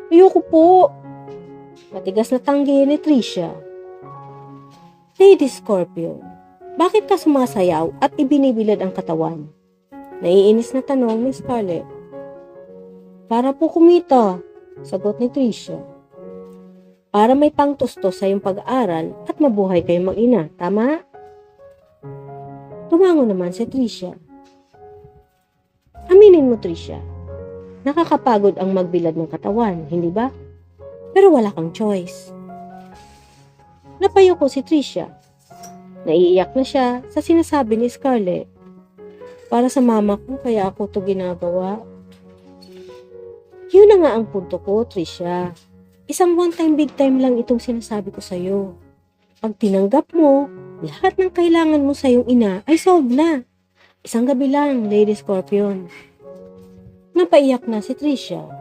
Ayoko po. Matigas na tanggi ni Tricia. Lady Scorpio, bakit ka sumasayaw at ibinibilad ang katawan? Naiinis na tanong ni Scarlett. Para po kumita, sagot ni Tricia. Para may pangtustos sa iyong pag-aaral at mabuhay kayong mag-ina, tama? Tumango naman si Tricia. Aminin mo, Tricia, nakakapagod ang magbilad ng katawan, hindi ba? Pero wala kang choice. Napayo ko si Tricia. Naiiyak na siya sa sinasabi ni Scarlett. Para sa mama ko, kaya ako to ginagawa. Yun na nga ang punto ko, Tricia. Isang one-time, big-time lang itong sinasabi ko sa'yo. Pag tinanggap mo, lahat ng kailangan mo sa iyong ina ay solved na. Isang gabi lang, Lady Scorpion. Napaiyak na si Tricia.